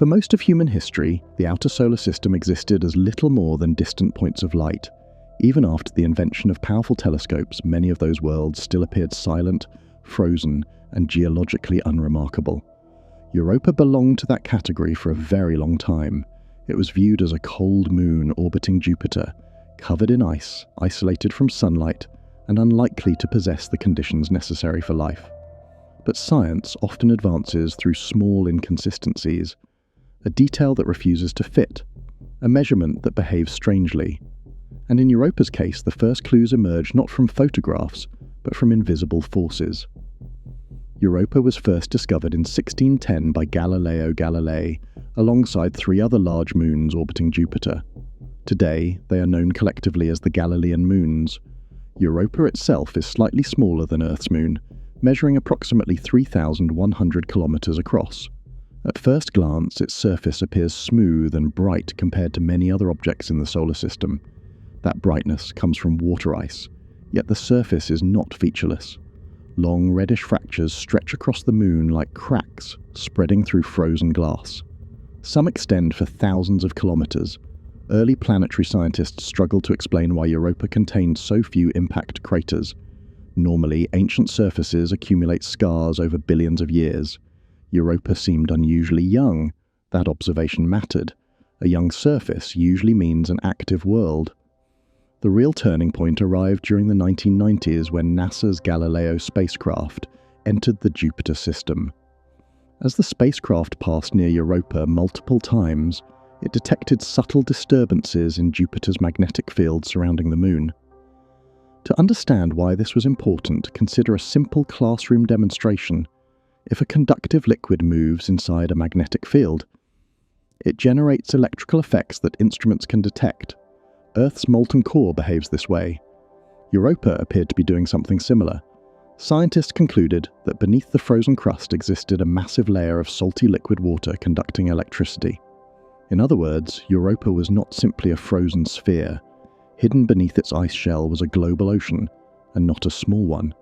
For most of human history, the outer solar system existed as little more than distant points of light. Even after the invention of powerful telescopes, many of those worlds still appeared silent, frozen, and geologically unremarkable. Europa belonged to that category for a very long time. It was viewed as a cold moon orbiting Jupiter, covered in ice, isolated from sunlight, and unlikely to possess the conditions necessary for life. But science often advances through small inconsistencies, a detail that refuses to fit, a measurement that behaves strangely. And in Europa's case, the first clues emerge not from photographs, but from invisible forces. Europa was first discovered in 1610 by Galileo Galilei, alongside 3 other large moons orbiting Jupiter. Today, they are known collectively as the Galilean moons. Europa itself is slightly smaller than Earth's moon, measuring approximately 3,100 kilometers across. At first glance, its surface appears smooth and bright compared to many other objects in the solar system. That brightness comes from water ice, yet the surface is not featureless. Long reddish fractures stretch across the moon like cracks, spreading through frozen glass. Some extend for thousands of kilometers. Early planetary scientists struggled to explain why Europa contained so few impact craters. Normally, ancient surfaces accumulate scars over billions of years. Europa seemed unusually young. That observation mattered. A young surface usually means an active world. The real turning point arrived during the 1990s when NASA's Galileo spacecraft entered the Jupiter system. As the spacecraft passed near Europa multiple times, it detected subtle disturbances in Jupiter's magnetic field surrounding the moon. To understand why this was important, consider a simple classroom demonstration. If a conductive liquid moves inside a magnetic field, it generates electrical effects that instruments can detect. Earth's molten core behaves this way. Europa appeared to be doing something similar. Scientists concluded that beneath the frozen crust existed a massive layer of salty liquid water conducting electricity. In other words, Europa was not simply a frozen sphere. Hidden beneath its ice shell was a global ocean, and not a small one.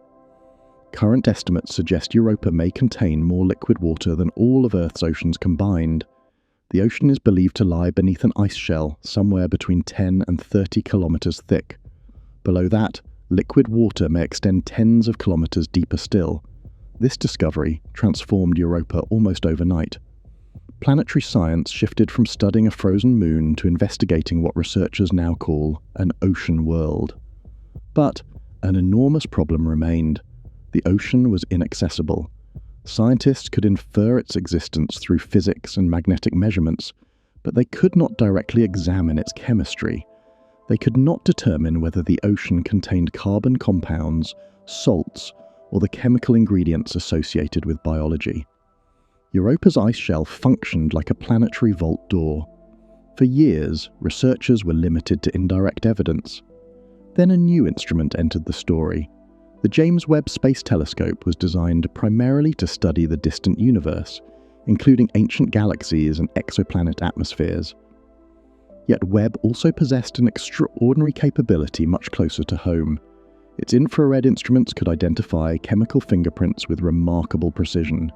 Current estimates suggest Europa may contain more liquid water than all of Earth's oceans combined. The ocean is believed to lie beneath an ice shell somewhere between 10 and 30 kilometers thick. Below that, liquid water may extend tens of kilometers deeper still. This discovery transformed Europa almost overnight. Planetary science shifted from studying a frozen moon to investigating what researchers now call an ocean world. But an enormous problem remained. The ocean was inaccessible. Scientists could infer its existence through physics and magnetic measurements, but they could not directly examine its chemistry. They could not determine whether the ocean contained carbon compounds, salts, or the chemical ingredients associated with biology. Europa's ice shell functioned like a planetary vault door. For years, researchers were limited to indirect evidence. Then a new instrument entered the story. The James Webb Space Telescope was designed primarily to study the distant universe, including ancient galaxies and exoplanet atmospheres. Yet Webb also possessed an extraordinary capability much closer to home. Its infrared instruments could identify chemical fingerprints with remarkable precision.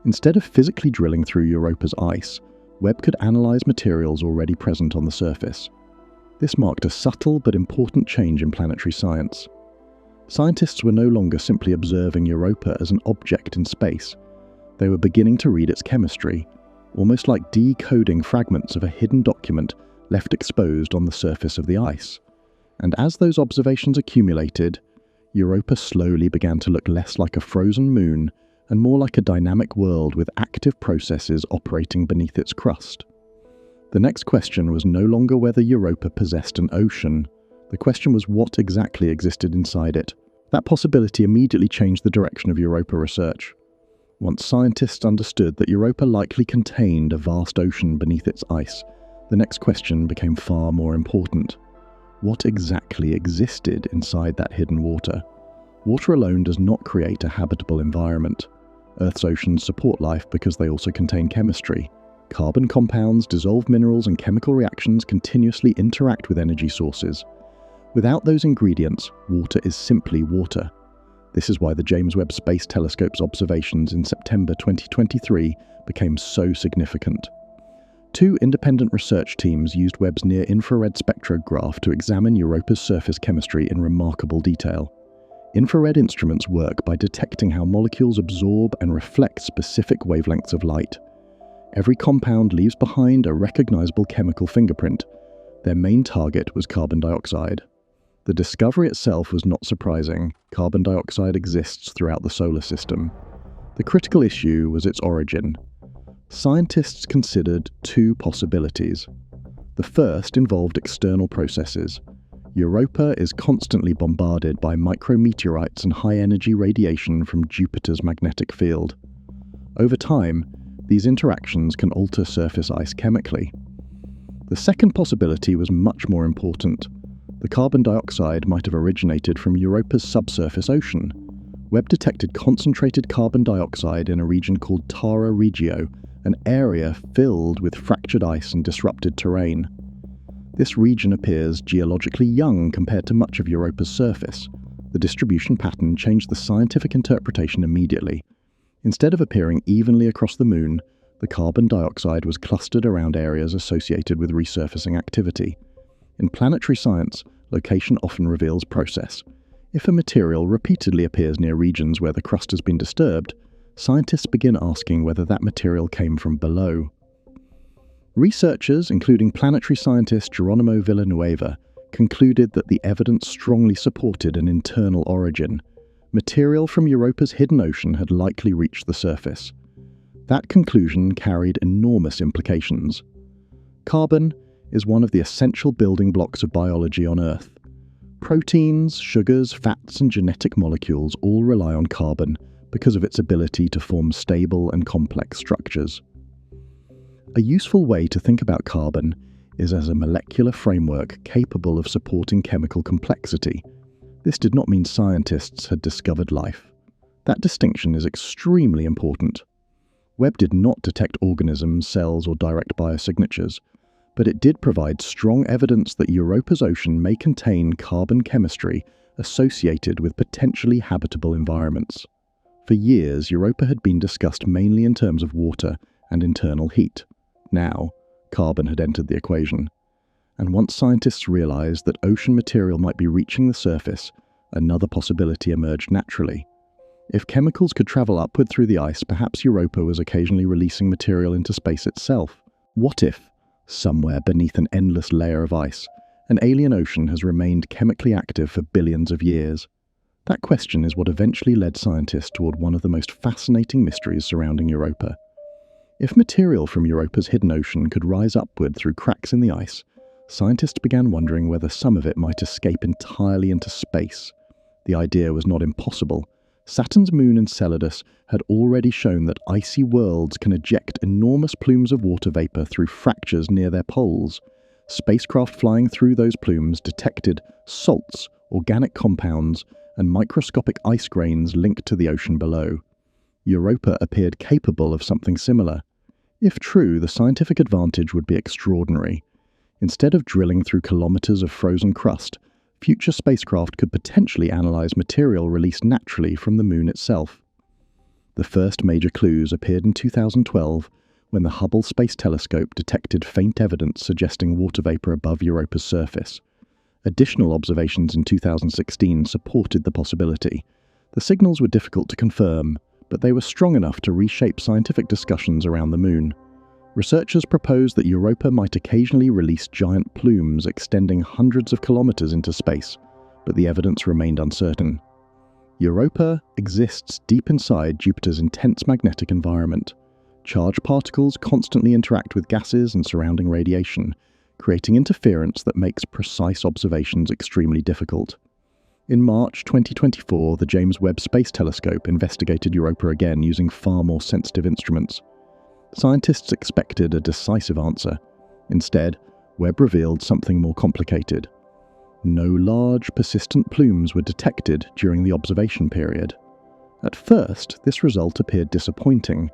Instead of physically drilling through Europa's ice, Webb could analyze materials already present on the surface. This marked a subtle but important change in planetary science. Scientists were no longer simply observing Europa as an object in space. They were beginning to read its chemistry, almost like decoding fragments of a hidden document left exposed on the surface of the ice. And as those observations accumulated, Europa slowly began to look less like a frozen moon and more like a dynamic world with active processes operating beneath its crust. The next question was no longer whether Europa possessed an ocean. The question was what exactly existed inside it. That possibility immediately changed the direction of Europa research. Once scientists understood that Europa likely contained a vast ocean beneath its ice, the next question became far more important. What exactly existed inside that hidden water? Water alone does not create a habitable environment. Earth's oceans support life because they also contain chemistry. Carbon compounds, dissolved minerals, and chemical reactions continuously interact with energy sources. Without those ingredients, water is simply water. This is why the James Webb Space Telescope's observations in September 2023 became so significant. Two independent research teams used Webb's near-infrared spectrograph to examine Europa's surface chemistry in remarkable detail. Infrared instruments work by detecting how molecules absorb and reflect specific wavelengths of light. Every compound leaves behind a recognizable chemical fingerprint. Their main target was carbon dioxide. The discovery itself was not surprising. Carbon dioxide exists throughout the solar system. The critical issue was its origin. Scientists considered two possibilities. The first involved external processes. Europa is constantly bombarded by micrometeorites and high-energy radiation from Jupiter's magnetic field. Over time, these interactions can alter surface ice chemically. The second possibility was much more important. The carbon dioxide might have originated from Europa's subsurface ocean. Webb detected concentrated carbon dioxide in a region called Terra Regio, an area filled with fractured ice and disrupted terrain. This region appears geologically young compared to much of Europa's surface. The distribution pattern changed the scientific interpretation immediately. Instead of appearing evenly across the Moon, the carbon dioxide was clustered around areas associated with resurfacing activity. In planetary science, location often reveals process. If a material repeatedly appears near regions where the crust has been disturbed, scientists begin asking whether that material came from below. Researchers, including planetary scientist Geronimo Villanueva, concluded that the evidence strongly supported an internal origin. Material from Europa's hidden ocean had likely reached the surface. That conclusion carried enormous implications. Carbon is one of the essential building blocks of biology on Earth. Proteins, sugars, fats, and genetic molecules all rely on carbon because of its ability to form stable and complex structures. A useful way to think about carbon is as a molecular framework capable of supporting chemical complexity. This did not mean scientists had discovered life. That distinction is extremely important. Webb did not detect organisms, cells, or direct biosignatures, but it did provide strong evidence that Europa's ocean may contain carbon chemistry associated with potentially habitable environments. For years, Europa had been discussed mainly in terms of water and internal heat. Now, carbon had entered the equation. And once scientists realized that ocean material might be reaching the surface, another possibility emerged naturally. If chemicals could travel upward through the ice, perhaps Europa was occasionally releasing material into space itself. What if, somewhere beneath an endless layer of ice, an alien ocean has remained chemically active for billions of years? That question is what eventually led scientists toward one of the most fascinating mysteries surrounding Europa. If material from Europa's hidden ocean could rise upward through cracks in the ice, scientists began wondering whether some of it might escape entirely into space. The idea was not impossible. Saturn's moon Enceladus had already shown that icy worlds can eject enormous plumes of water vapor through fractures near their poles. Spacecraft flying through those plumes detected salts, organic compounds, and microscopic ice grains linked to the ocean below. Europa appeared capable of something similar. If true, the scientific advantage would be extraordinary. Instead of drilling through kilometers of frozen crust, future spacecraft could potentially analyze material released naturally from the Moon itself. The first major clues appeared in 2012 when the Hubble Space Telescope detected faint evidence suggesting water vapor above Europa's surface. Additional observations in 2016 supported the possibility. The signals were difficult to confirm, but they were strong enough to reshape scientific discussions around the Moon. Researchers proposed that Europa might occasionally release giant plumes extending hundreds of kilometers into space, but the evidence remained uncertain. Europa exists deep inside Jupiter's intense magnetic environment. Charged particles constantly interact with gases and surrounding radiation, creating interference that makes precise observations extremely difficult. In March 2024, the James Webb Space Telescope investigated Europa again using far more sensitive instruments. Scientists expected a decisive answer. Instead, Webb revealed something more complicated. No large, persistent plumes were detected during the observation period. At first, this result appeared disappointing.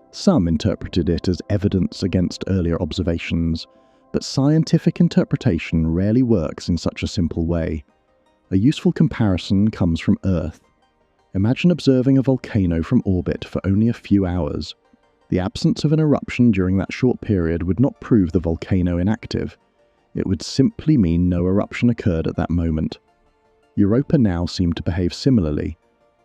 Some interpreted it as evidence against earlier observations, but scientific interpretation rarely works in such a simple way. A useful comparison comes from Earth. Imagine observing a volcano from orbit for only a few hours. The absence of an eruption during that short period would not prove the volcano inactive. It would simply mean no eruption occurred at that moment. Europa now seemed to behave similarly.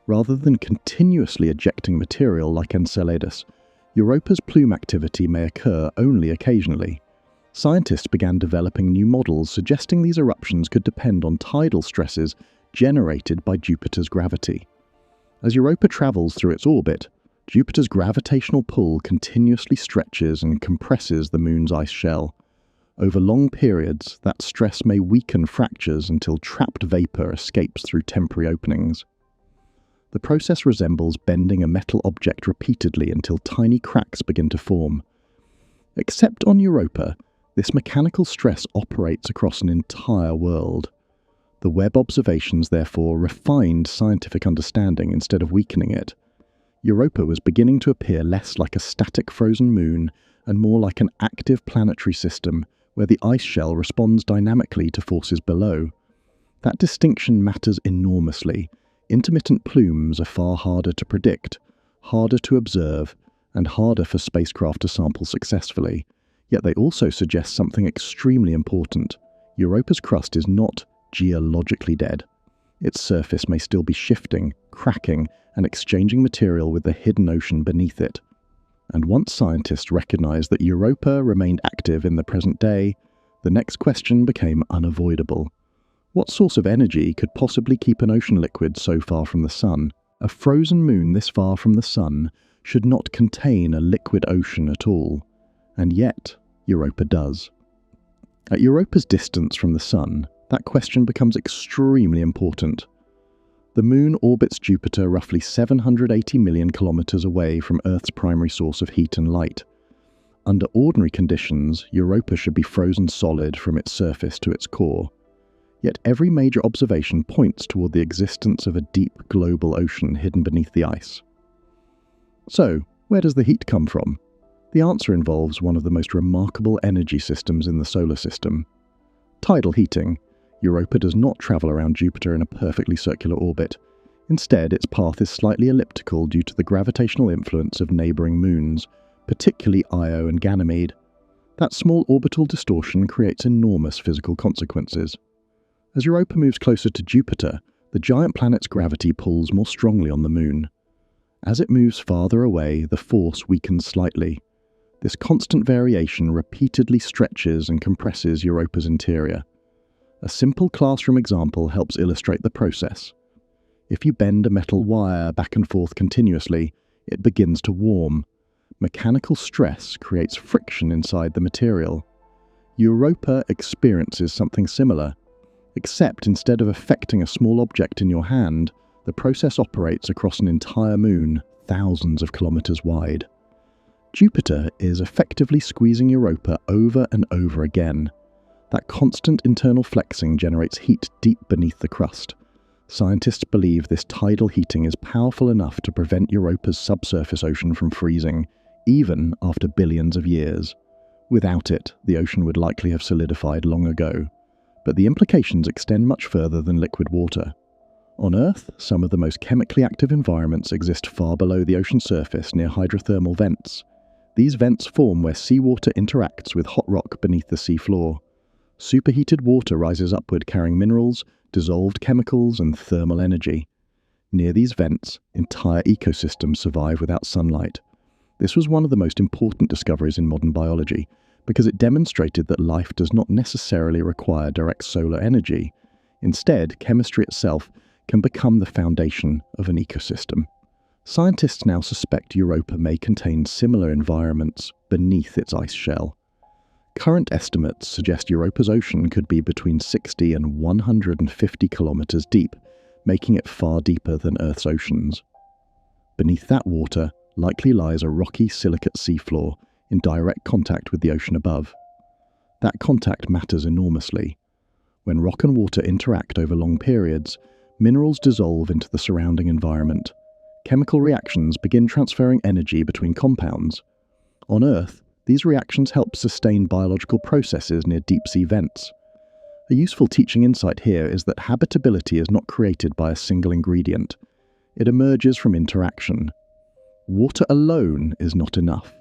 Rather than continuously ejecting material like Enceladus, Europa's plume activity may occur only occasionally. Scientists began developing new models suggesting these eruptions could depend on tidal stresses generated by Jupiter's gravity. As Europa travels through its orbit, Jupiter's gravitational pull continuously stretches and compresses the Moon's ice shell. Over long periods, that stress may weaken fractures until trapped vapor escapes through temporary openings. The process resembles bending a metal object repeatedly until tiny cracks begin to form. Except on Europa, this mechanical stress operates across an entire world. The Webb observations therefore refined scientific understanding instead of weakening it. Europa was beginning to appear less like a static frozen moon and more like an active planetary system where the ice shell responds dynamically to forces below. That distinction matters enormously. Intermittent plumes are far harder to predict, harder to observe, and harder for spacecraft to sample successfully. Yet they also suggest something extremely important. Europa's crust is not geologically dead. Its surface may still be shifting, cracking, and exchanging material with the hidden ocean beneath it. And once scientists recognized that Europa remained active in the present day, the next question became unavoidable. What source of energy could possibly keep an ocean liquid so far from the Sun? A frozen moon this far from the Sun should not contain a liquid ocean at all. And yet, Europa does. At Europa's distance from the Sun, that question becomes extremely important. The Moon orbits Jupiter roughly 780 million kilometers away from Earth's primary source of heat and light. Under ordinary conditions, Europa should be frozen solid from its surface to its core. Yet every major observation points toward the existence of a deep global ocean hidden beneath the ice. So, where does the heat come from? The answer involves one of the most remarkable energy systems in the solar system. Tidal heating. Europa does not travel around Jupiter in a perfectly circular orbit. Instead, its path is slightly elliptical due to the gravitational influence of neighboring moons, particularly Io and Ganymede. That small orbital distortion creates enormous physical consequences. As Europa moves closer to Jupiter, the giant planet's gravity pulls more strongly on the Moon. As it moves farther away, the force weakens slightly. This constant variation repeatedly stretches and compresses Europa's interior. A simple classroom example helps illustrate the process. If you bend a metal wire back and forth continuously, it begins to warm. Mechanical stress creates friction inside the material. Europa experiences something similar, except instead of affecting a small object in your hand, the process operates across an entire moon, thousands of kilometers wide. Jupiter is effectively squeezing Europa over and over again. That constant internal flexing generates heat deep beneath the crust. Scientists believe this tidal heating is powerful enough to prevent Europa's subsurface ocean from freezing, even after billions of years. Without it, the ocean would likely have solidified long ago. But the implications extend much further than liquid water. On Earth, some of the most chemically active environments exist far below the ocean surface near hydrothermal vents. These vents form where seawater interacts with hot rock beneath the seafloor. Superheated water rises upward carrying minerals, dissolved chemicals, and thermal energy. Near these vents, entire ecosystems survive without sunlight. This was one of the most important discoveries in modern biology, because it demonstrated that life does not necessarily require direct solar energy. Instead, chemistry itself can become the foundation of an ecosystem. Scientists now suspect Europa may contain similar environments beneath its ice shell. Current estimates suggest Europa's ocean could be between 60 and 150 kilometers deep, making it far deeper than Earth's oceans. Beneath that water likely lies a rocky silicate seafloor in direct contact with the ocean above. That contact matters enormously. When rock and water interact over long periods, minerals dissolve into the surrounding environment. Chemical reactions begin transferring energy between compounds. On Earth, these reactions help sustain biological processes near deep-sea vents. A useful teaching insight here is that habitability is not created by a single ingredient. It emerges from interaction. Water alone is not enough.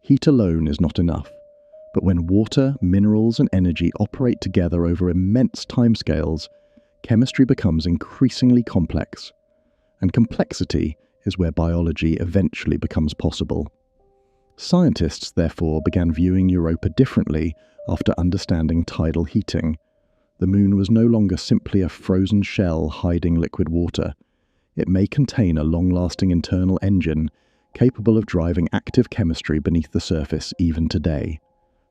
Heat alone is not enough. But when water, minerals, and energy operate together over immense timescales, chemistry becomes increasingly complex. And complexity is where biology eventually becomes possible. Scientists, therefore, began viewing Europa differently after understanding tidal heating. The Moon was no longer simply a frozen shell hiding liquid water. It may contain a long-lasting internal engine capable of driving active chemistry beneath the surface even today.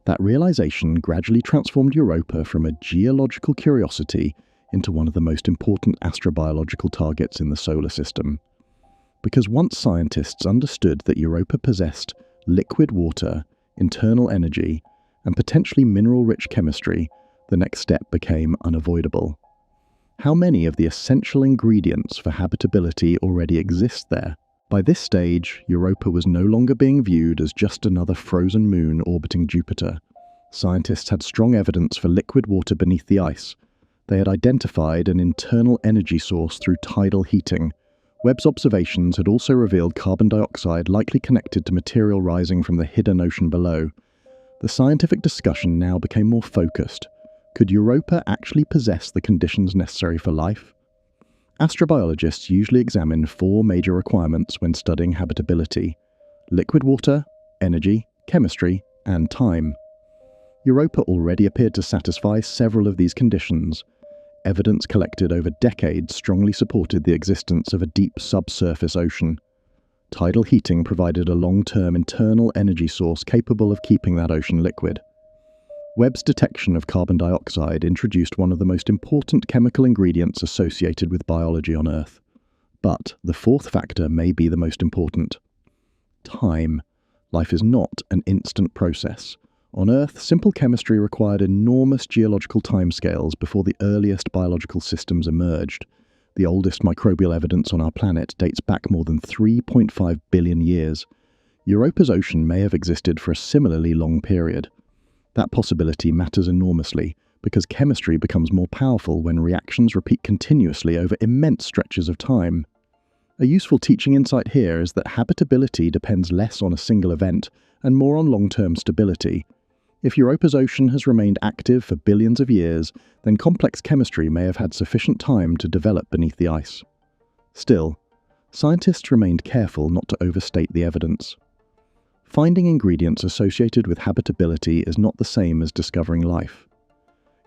That realization gradually transformed Europa from a geological curiosity into one of the most important astrobiological targets in the solar system. Because once scientists understood that Europa possessed liquid water, internal energy, and potentially mineral-rich chemistry, the next step became unavoidable. How many of the essential ingredients for habitability already exist there? By this stage, Europa was no longer being viewed as just another frozen moon orbiting Jupiter. Scientists had strong evidence for liquid water beneath the ice. They had identified an internal energy source through tidal heating. Webb's observations had also revealed carbon dioxide likely connected to material rising from the hidden ocean below. The scientific discussion now became more focused. Could Europa actually possess the conditions necessary for life? Astrobiologists usually examine four major requirements when studying habitability: liquid water, energy, chemistry, and time. Europa already appeared to satisfy several of these conditions. Evidence collected over decades strongly supported the existence of a deep subsurface ocean. Tidal heating provided a long-term internal energy source capable of keeping that ocean liquid. Webb's detection of carbon dioxide introduced one of the most important chemical ingredients associated with biology on Earth. But the fourth factor may be the most important: time. Life is not an instant process. On Earth, simple chemistry required enormous geological timescales before the earliest biological systems emerged. The oldest microbial evidence on our planet dates back more than 3.5 billion years. Europa's ocean may have existed for a similarly long period. That possibility matters enormously because chemistry becomes more powerful when reactions repeat continuously over immense stretches of time. A useful teaching insight here is that habitability depends less on a single event and more on long-term stability. If Europa's ocean has remained active for billions of years, then complex chemistry may have had sufficient time to develop beneath the ice. Still, scientists remained careful not to overstate the evidence. Finding ingredients associated with habitability is not the same as discovering life.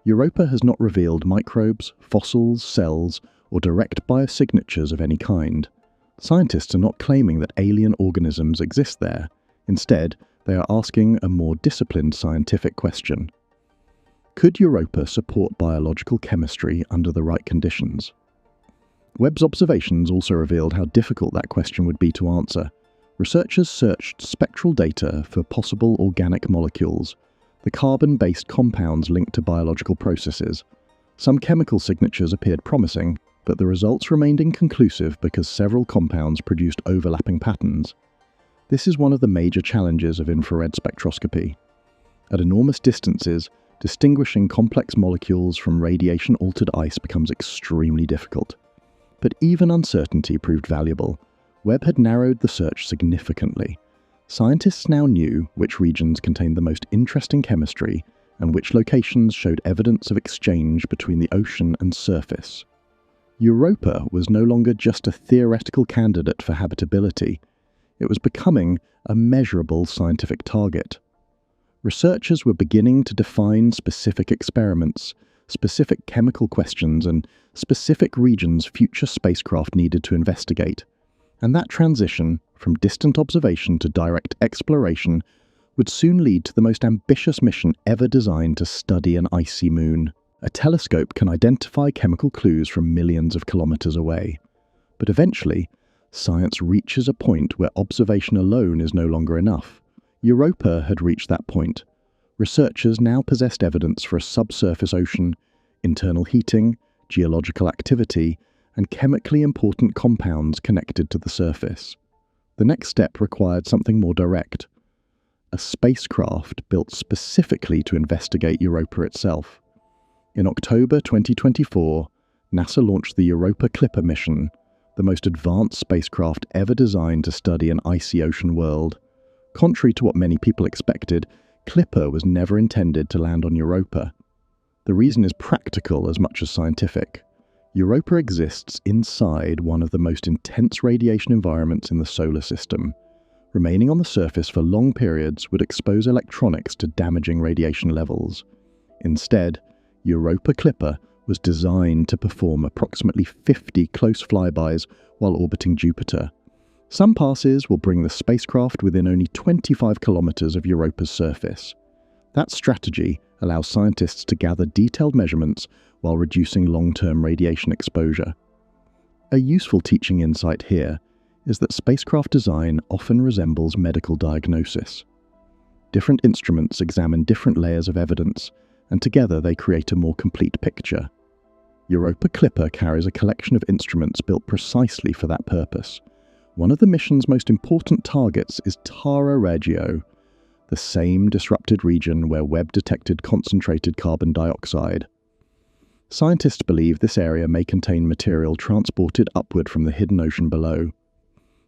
Europa has not revealed microbes, fossils, cells, or direct biosignatures of any kind. Scientists are not claiming that alien organisms exist there. Instead, they are asking a more disciplined scientific question. Could Europa support biological chemistry under the right conditions? Webb's observations also revealed how difficult that question would be to answer. Researchers searched spectral data for possible organic molecules, the carbon-based compounds linked to biological processes. Some chemical signatures appeared promising, but the results remained inconclusive because several compounds produced overlapping patterns. This is one of the major challenges of infrared spectroscopy. At enormous distances, distinguishing complex molecules from radiation-altered ice becomes extremely difficult. But even uncertainty proved valuable. Webb had narrowed the search significantly. Scientists now knew which regions contained the most interesting chemistry and which locations showed evidence of exchange between the ocean and surface. Europa was no longer just a theoretical candidate for habitability. It was becoming a measurable scientific target. Researchers were beginning to define specific experiments, specific chemical questions, and specific regions future spacecraft needed to investigate. And that transition from distant observation to direct exploration would soon lead to the most ambitious mission ever designed to study an icy moon. A telescope can identify chemical clues from millions of kilometers away. But eventually, science reaches a point where observation alone is no longer enough. Europa had reached that point. Researchers now possessed evidence for a subsurface ocean, internal heating, geological activity, and chemically important compounds connected to the surface. The next step required something more direct: a spacecraft built specifically to investigate Europa itself. In October 2024, NASA launched the Europa Clipper mission, the most advanced spacecraft ever designed to study an icy ocean world. Contrary to what many people expected, Clipper was never intended to land on Europa. The reason is practical as much as scientific. Europa exists inside one of the most intense radiation environments in the solar system. Remaining on the surface for long periods would expose electronics to damaging radiation levels. Instead, Europa Clipper was designed to perform approximately 50 close flybys while orbiting Jupiter. Some passes will bring the spacecraft within only 25 kilometers of Europa's surface. That strategy allows scientists to gather detailed measurements while reducing long-term radiation exposure. A useful teaching insight here is that spacecraft design often resembles medical diagnosis. Different instruments examine different layers of evidence, and together they create a more complete picture. Europa Clipper carries a collection of instruments built precisely for that purpose. One of the mission's most important targets is Tara Regio, the same disrupted region where Webb detected concentrated carbon dioxide. Scientists believe this area may contain material transported upward from the hidden ocean below.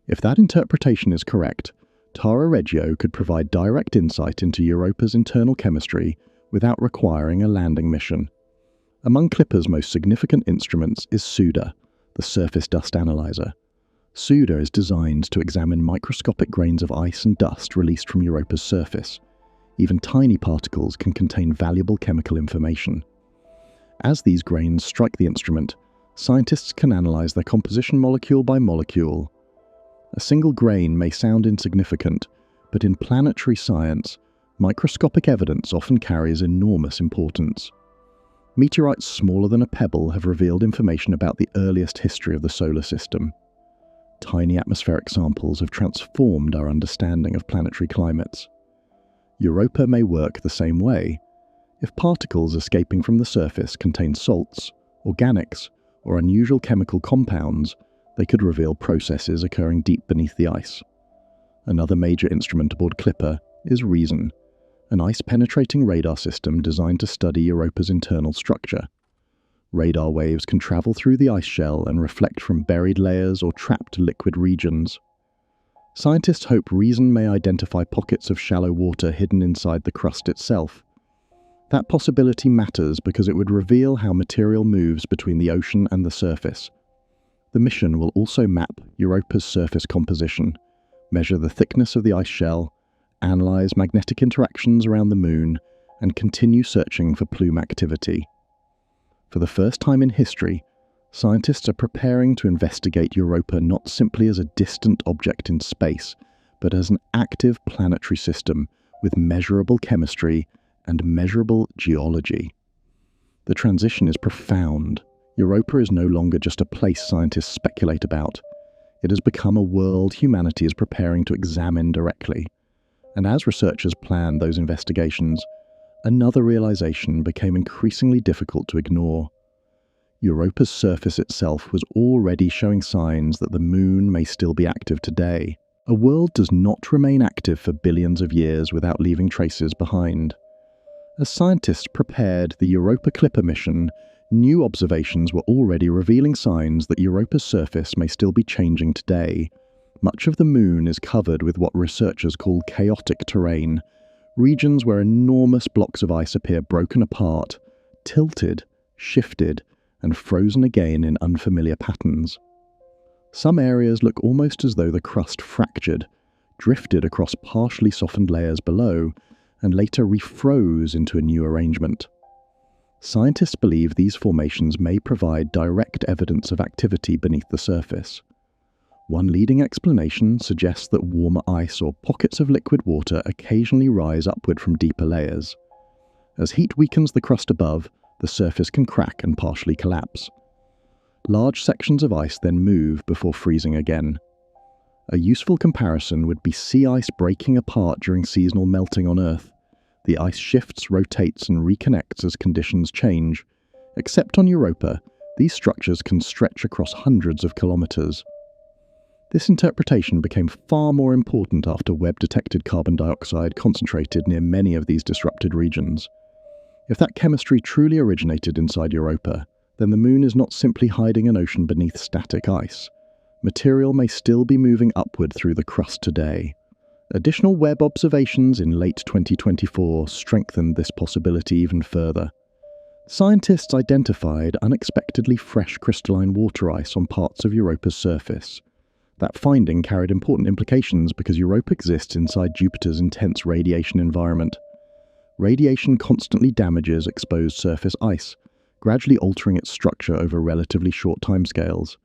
If that interpretation is correct, Tara Regio could provide direct insight into Europa's internal chemistry without requiring a landing mission. Among Clipper's most significant instruments is SUDA, the surface dust analyzer. SUDA is designed to examine microscopic grains of ice and dust released from Europa's surface. Even tiny particles can contain valuable chemical information. As these grains strike the instrument, scientists can analyze their composition molecule by molecule. A single grain may sound insignificant, but in planetary science, microscopic evidence often carries enormous importance. Meteorites smaller than a pebble have revealed information about the earliest history of the solar system. Tiny atmospheric samples have transformed our understanding of planetary climates. Europa may work the same way. If particles escaping from the surface contain salts, organics, or unusual chemical compounds, they could reveal processes occurring deep beneath the ice. Another major instrument aboard Clipper is REASON, an ice-penetrating radar system designed to study Europa's internal structure. Radar waves can travel through the ice shell and reflect from buried layers or trapped liquid regions. Scientists hope REASON may identify pockets of shallow water hidden inside the crust itself. That possibility matters because it would reveal how material moves between the ocean and the surface. The mission will also map Europa's surface composition, measure the thickness of the ice shell, analyze magnetic interactions around the Moon, and continue searching for plume activity. For the first time in history, scientists are preparing to investigate Europa not simply as a distant object in space, but as an active planetary system with measurable chemistry and measurable geology. The transition is profound. Europa is no longer just a place scientists speculate about. It has become a world humanity is preparing to examine directly. And as researchers planned those investigations, another realization became increasingly difficult to ignore. Europa's surface itself was already showing signs that the Moon may still be active today. A world does not remain active for billions of years without leaving traces behind. As scientists prepared the Europa Clipper mission, new observations were already revealing signs that Europa's surface may still be changing today. Much of the Moon is covered with what researchers call chaotic terrain, regions where enormous blocks of ice appear broken apart, tilted, shifted, and frozen again in unfamiliar patterns. Some areas look almost as though the crust fractured, drifted across partially softened layers below, and later refroze into a new arrangement. Scientists believe these formations may provide direct evidence of activity beneath the surface. One leading explanation suggests that warmer ice or pockets of liquid water occasionally rise upward from deeper layers. As heat weakens the crust above, the surface can crack and partially collapse. Large sections of ice then move before freezing again. A useful comparison would be sea ice breaking apart during seasonal melting on Earth. The ice shifts, rotates, and reconnects as conditions change. Except on Europa, these structures can stretch across hundreds of kilometers. This interpretation became far more important after Webb detected carbon dioxide concentrated near many of these disrupted regions. If that chemistry truly originated inside Europa, then the Moon is not simply hiding an ocean beneath static ice. material may still be moving upward through the crust today. Additional Webb observations in late 2024 strengthened this possibility even further. Scientists identified unexpectedly fresh crystalline water ice on parts of Europa's surface. That finding carried important implications because Europa exists inside Jupiter's intense radiation environment. Radiation constantly damages exposed surface ice, gradually altering its structure over relatively short timescales.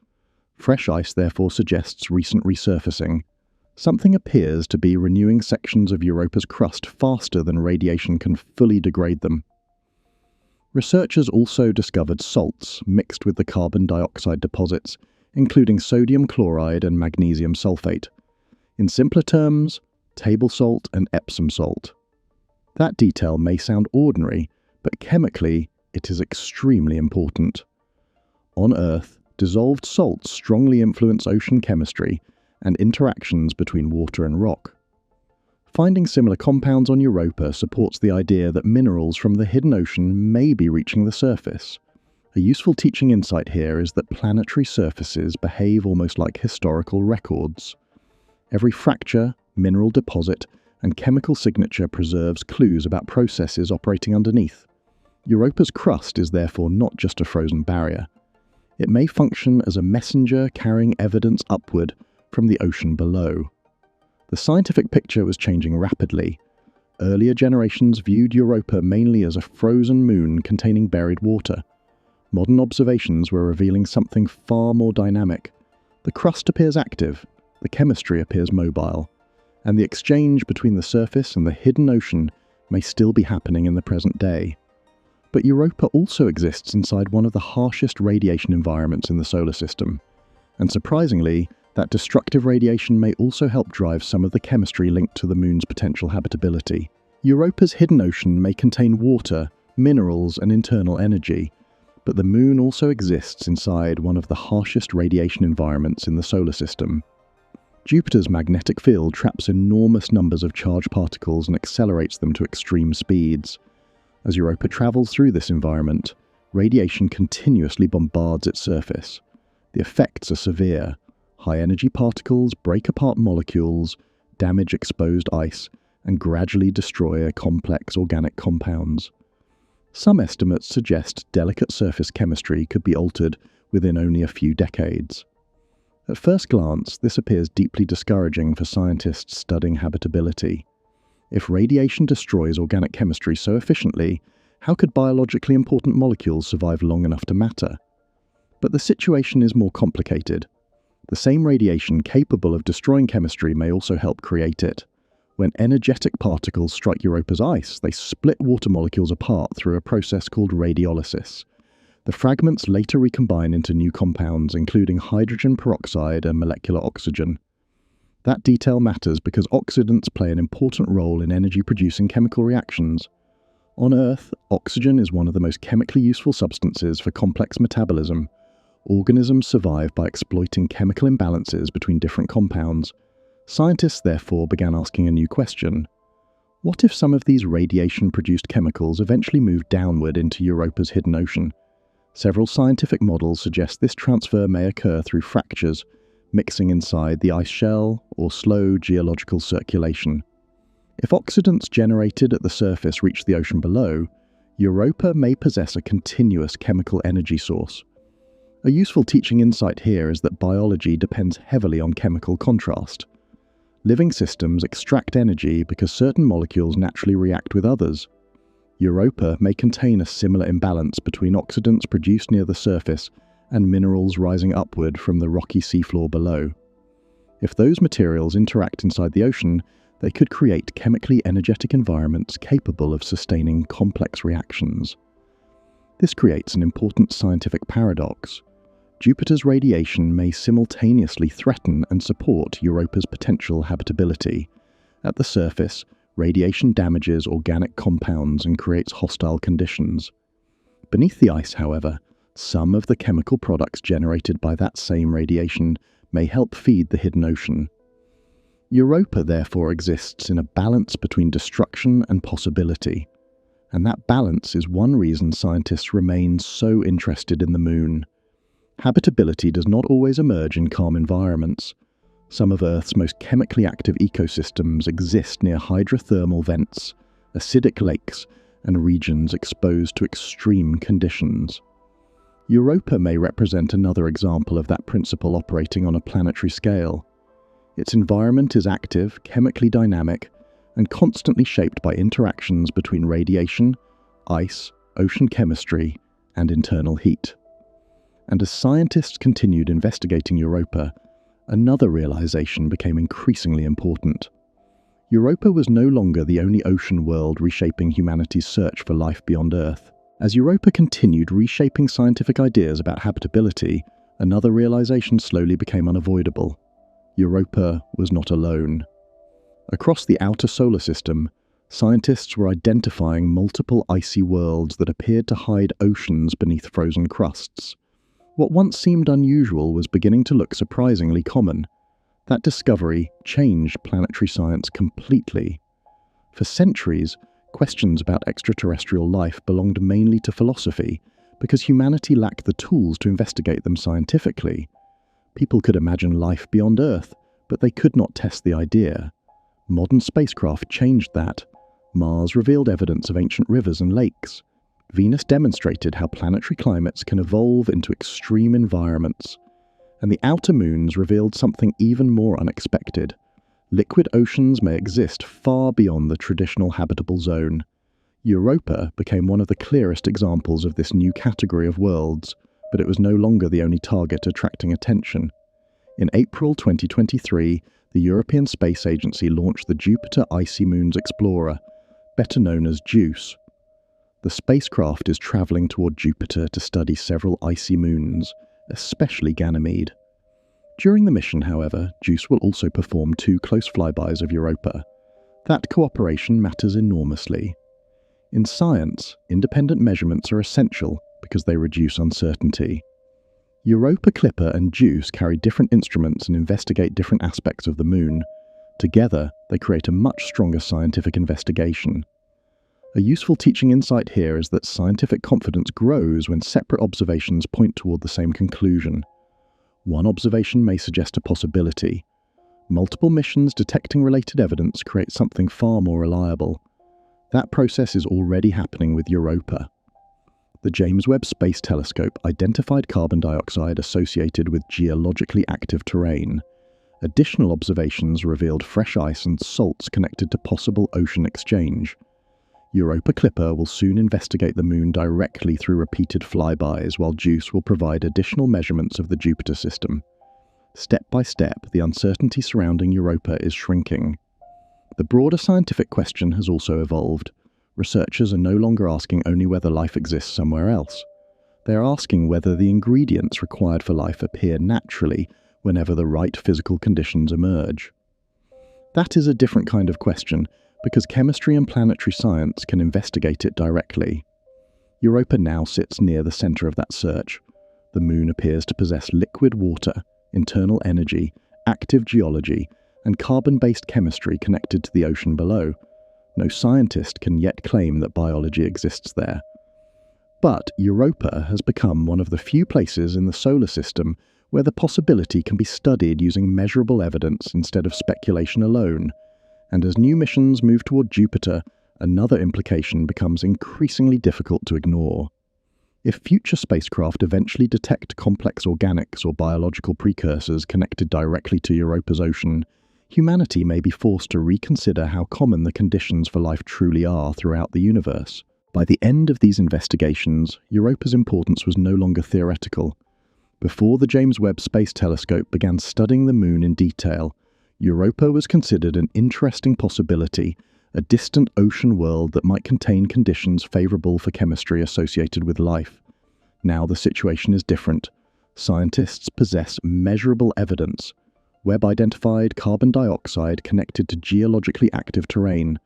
Fresh ice therefore suggests recent resurfacing. Something appears to be renewing sections of Europa's crust faster than radiation can fully degrade them. Researchers also discovered salts mixed with the carbon dioxide deposits, including sodium chloride and magnesium sulfate. In simpler terms, table salt and Epsom salt. That detail may sound ordinary, but chemically, it is extremely important. On Earth, dissolved salts strongly influence ocean chemistry and interactions between water and rock. Finding similar compounds on Europa supports the idea that minerals from the hidden ocean may be reaching the surface. A useful teaching insight here is that planetary surfaces behave almost like historical records. Every fracture, mineral deposit, and chemical signature preserves clues about processes operating underneath. Europa's crust is therefore not just a frozen barrier. It may function as a messenger carrying evidence upward from the ocean below. The scientific picture was changing rapidly. Earlier generations viewed Europa mainly as a frozen moon containing buried water. Modern observations were revealing something far more dynamic. The crust appears active, the chemistry appears mobile, and the exchange between the surface and the hidden ocean may still be happening in the present day. But Europa also exists inside one of the harshest radiation environments in the solar system. And surprisingly, that destructive radiation may also help drive some of the chemistry linked to the moon's potential habitability. Europa's hidden ocean may contain water, minerals, and internal energy, but the moon also exists inside one of the harshest radiation environments in the solar system. Jupiter's magnetic field traps enormous numbers of charged particles and accelerates them to extreme speeds. As Europa travels through this environment, radiation continuously bombards its surface. The effects are severe. High-energy particles break apart molecules, damage exposed ice, and gradually destroy complex organic compounds. Some estimates suggest delicate surface chemistry could be altered within only a few decades. At first glance, this appears deeply discouraging for scientists studying habitability. If radiation destroys organic chemistry so efficiently, how could biologically important molecules survive long enough to matter? But the situation is more complicated. The same radiation capable of destroying chemistry may also help create it. When energetic particles strike Europa's ice, they split water molecules apart through a process called radiolysis. The fragments later recombine into new compounds, including hydrogen peroxide and molecular oxygen. That detail matters because oxidants play an important role in energy-producing chemical reactions. On Earth, oxygen is one of the most chemically useful substances for complex metabolism. Organisms survive by exploiting chemical imbalances between different compounds. Scientists therefore began asking a new question. What if some of these radiation-produced chemicals eventually move downward into Europa's hidden ocean? Several scientific models suggest this transfer may occur through fractures, mixing inside the ice shell, or slow geological circulation. If oxidants generated at the surface reach the ocean below, Europa may possess a continuous chemical energy source. A useful teaching insight here is that biology depends heavily on chemical contrast. Living systems extract energy because certain molecules naturally react with others. Europa may contain a similar imbalance between oxidants produced near the surface and minerals rising upward from the rocky seafloor below. If those materials interact inside the ocean, they could create chemically energetic environments capable of sustaining complex reactions. This creates an important scientific paradox. Jupiter's radiation may simultaneously threaten and support Europa's potential habitability. At the surface, radiation damages organic compounds and creates hostile conditions. Beneath the ice, however, some of the chemical products generated by that same radiation may help feed the hidden ocean. Europa therefore exists in a balance between destruction and possibility. And that balance is one reason scientists remain so interested in the moon. Habitability does not always emerge in calm environments. Some of Earth's most chemically active ecosystems exist near hydrothermal vents, acidic lakes, and regions exposed to extreme conditions. Europa may represent another example of that principle operating on a planetary scale. Its environment is active, chemically dynamic, and constantly shaped by interactions between radiation, ice, ocean chemistry, and internal heat. And as scientists continued investigating Europa, another realization became increasingly important. Europa was no longer the only ocean world reshaping humanity's search for life beyond Earth. As Europa continued reshaping scientific ideas about habitability, another realization slowly became unavoidable. Europa was not alone. Across the outer solar system, scientists were identifying multiple icy worlds that appeared to hide oceans beneath frozen crusts. What once seemed unusual was beginning to look surprisingly common. That discovery changed planetary science completely. For centuries, questions about extraterrestrial life belonged mainly to philosophy, because humanity lacked the tools to investigate them scientifically. People could imagine life beyond Earth, but they could not test the idea. Modern spacecraft changed that. Mars revealed evidence of ancient rivers and lakes. Venus demonstrated how planetary climates can evolve into extreme environments. And the outer moons revealed something even more unexpected. Liquid oceans may exist far beyond the traditional habitable zone. Europa became one of the clearest examples of this new category of worlds, but it was no longer the only target attracting attention. In April 2023, the European Space Agency launched the Jupiter Icy Moons Explorer, better known as JUICE. The spacecraft is traveling toward Jupiter to study several icy moons, especially Ganymede. During the mission, however, JUICE will also perform 2 close flybys of Europa. That cooperation matters enormously. In science, independent measurements are essential because they reduce uncertainty. Europa Clipper and JUICE carry different instruments and investigate different aspects of the Moon. Together, they create a much stronger scientific investigation. A useful teaching insight here is that scientific confidence grows when separate observations point toward the same conclusion. One observation may suggest a possibility. Multiple missions detecting related evidence create something far more reliable. That process is already happening with Europa. The James Webb Space Telescope identified carbon dioxide associated with geologically active terrain. Additional observations revealed fresh ice and salts connected to possible ocean exchange. Europa Clipper will soon investigate the Moon directly through repeated flybys, while JUICE will provide additional measurements of the Jupiter system. Step by step, the uncertainty surrounding Europa is shrinking. The broader scientific question has also evolved. Researchers are no longer asking only whether life exists somewhere else. They are asking whether the ingredients required for life appear naturally whenever the right physical conditions emerge. That is a different kind of question, because chemistry and planetary science can investigate it directly. Europa now sits near the center of that search. The Moon appears to possess liquid water, internal energy, active geology, and carbon-based chemistry connected to the ocean below. No scientist can yet claim that biology exists there. But Europa has become one of the few places in the solar system where the possibility can be studied using measurable evidence instead of speculation alone. And as new missions move toward Jupiter, another implication becomes increasingly difficult to ignore. If future spacecraft eventually detect complex organics or biological precursors connected directly to Europa's ocean, humanity may be forced to reconsider how common the conditions for life truly are throughout the universe. By the end of these investigations, Europa's importance was no longer theoretical. Before the James Webb Space Telescope began studying the Moon in detail, Europa was considered an interesting possibility, a distant ocean world that might contain conditions favorable for chemistry associated with life. Now the situation is different. Scientists possess measurable evidence. Webb identified carbon dioxide connected to geologically active terrain.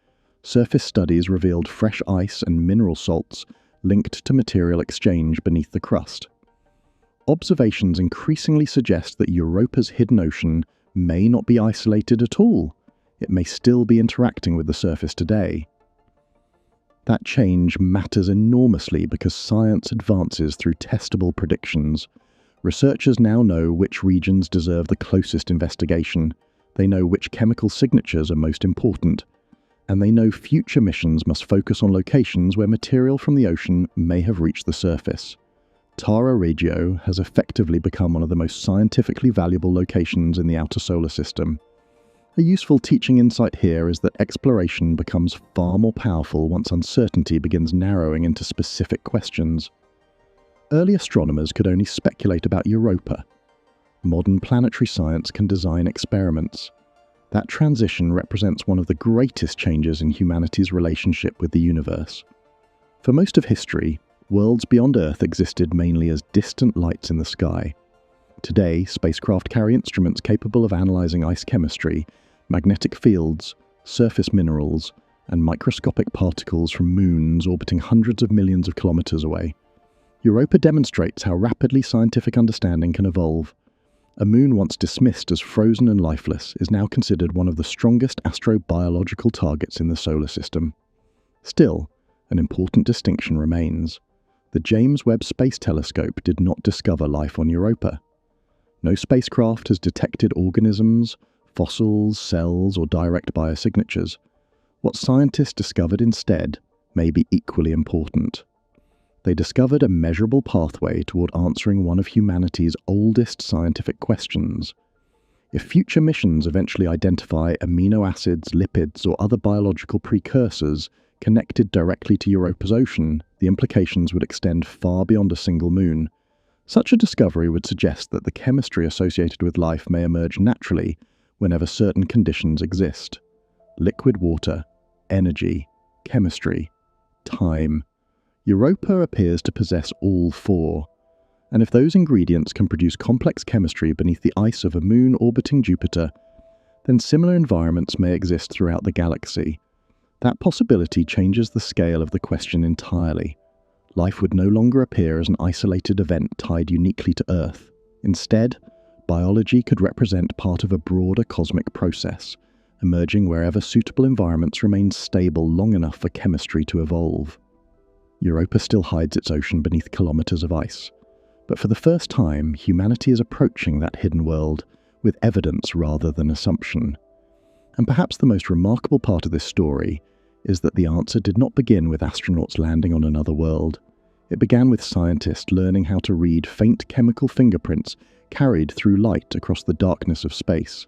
Surface studies revealed fresh ice and mineral salts linked to material exchange beneath the crust. Observations increasingly suggest that Europa's hidden ocean may not be isolated at all. It may still be interacting with the surface today. That change matters enormously because science advances through testable predictions. Researchers now know which regions deserve the closest investigation, they know which chemical signatures are most important, and they know future missions must focus on locations where material from the ocean may have reached the surface. Tara Regio has effectively become one of the most scientifically valuable locations in the outer solar system. A useful teaching insight here is that exploration becomes far more powerful once uncertainty begins narrowing into specific questions. Early astronomers could only speculate about Europa. Modern planetary science can design experiments. That transition represents one of the greatest changes in humanity's relationship with the universe. For most of history, worlds beyond Earth existed mainly as distant lights in the sky. Today, spacecraft carry instruments capable of analyzing ice chemistry, magnetic fields, surface minerals, and microscopic particles from moons orbiting hundreds of millions of kilometers away. Europa demonstrates how rapidly scientific understanding can evolve. A moon once dismissed as frozen and lifeless is now considered one of the strongest astrobiological targets in the solar system. Still, an important distinction remains. The James Webb Space Telescope did not discover life on Europa. No spacecraft has detected organisms, fossils, cells, or direct biosignatures. What scientists discovered instead may be equally important. They discovered a measurable pathway toward answering one of humanity's oldest scientific questions. If future missions eventually identify amino acids, lipids, or other biological precursors connected directly to Europa's ocean, the implications would extend far beyond a single moon. Such a discovery would suggest that the chemistry associated with life may emerge naturally whenever certain conditions exist. Liquid water, energy, chemistry, time. Europa appears to possess all four, and if those ingredients can produce complex chemistry beneath the ice of a moon orbiting Jupiter, then similar environments may exist throughout the galaxy. That possibility changes the scale of the question entirely. Life would no longer appear as an isolated event tied uniquely to Earth. Instead, biology could represent part of a broader cosmic process, emerging wherever suitable environments remain stable long enough for chemistry to evolve. Europa still hides its ocean beneath kilometers of ice, but for the first time, humanity is approaching that hidden world with evidence rather than assumption. And perhaps the most remarkable part of this story is that the answer did not begin with astronauts landing on another world. It began with scientists learning how to read faint chemical fingerprints carried through light across the darkness of space.